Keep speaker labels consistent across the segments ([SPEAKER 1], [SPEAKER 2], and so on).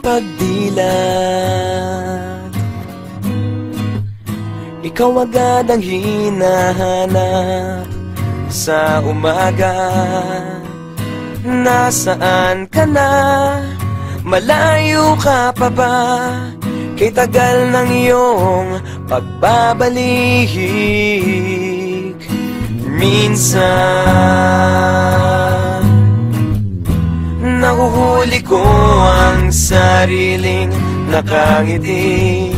[SPEAKER 1] pagdilat. Ikaw agad ang hinahanap sa umaga. Nasaan ka na? Malayo ka pa ba? Kay tagal ng iyong pagbabalik. Minsan nahuhuli ko ang sariling nakangiti.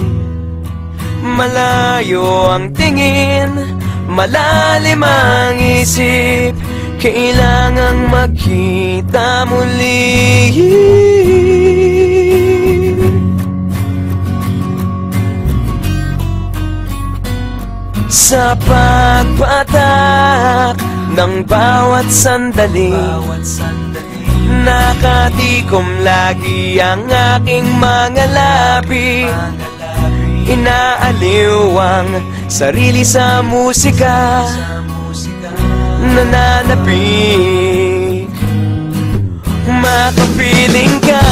[SPEAKER 1] Malayo ang tingin, malalim ang isip. Kailangang magkita muli. Sa pagpatak ng bawat sandali, nakatikom lagi ang aking mga labi. Inaaliw ang sarili sa musika, nananapik. Makapiling ka,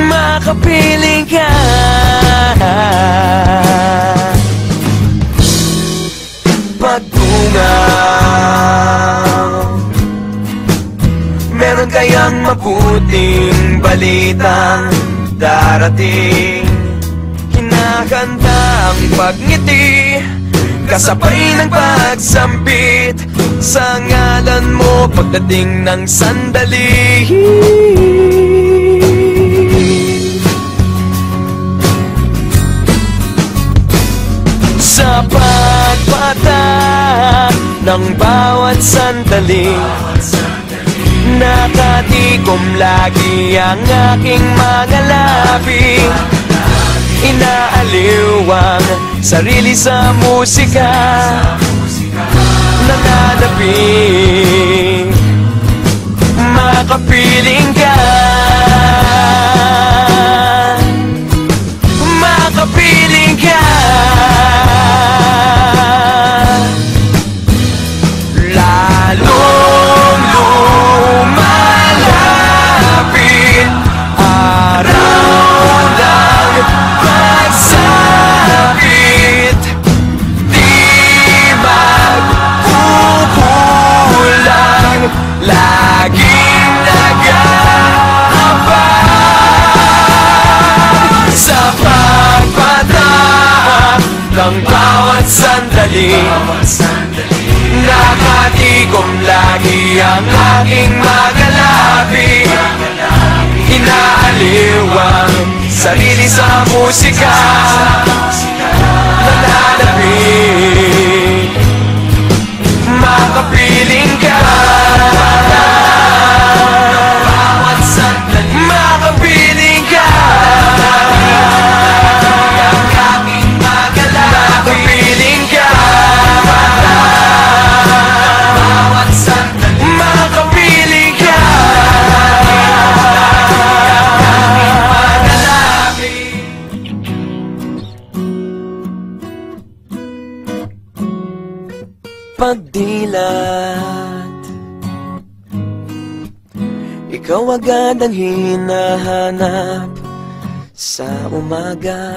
[SPEAKER 1] makapiling ka. Pagtungaw, meron kayang mabuting balitang darating. Kinakanta ang pagngiti, kasabay ng pagsampit sa ngalan mo pagdating ng sandali. Sa pagpatak ng bawat sandali, nakatikom lagi ang aking mga labi. Inaaliw ang sarili sa musika, nananapik. Makapiling ka, makapiling ka. Lalong lumalapit araw ng pagsapit. Di magkukulang, laging nag-aabang. Sa pagpatak ng bawat sandali, nakatikom lagi ang aking mga labi. Inaaliw ang sarili sa musika, nananapik. Makapiling ka, makapiling ka. Makapiling ka, makapiling ka. Pagdilat, ikaw agad ang hinahanap sa umaga.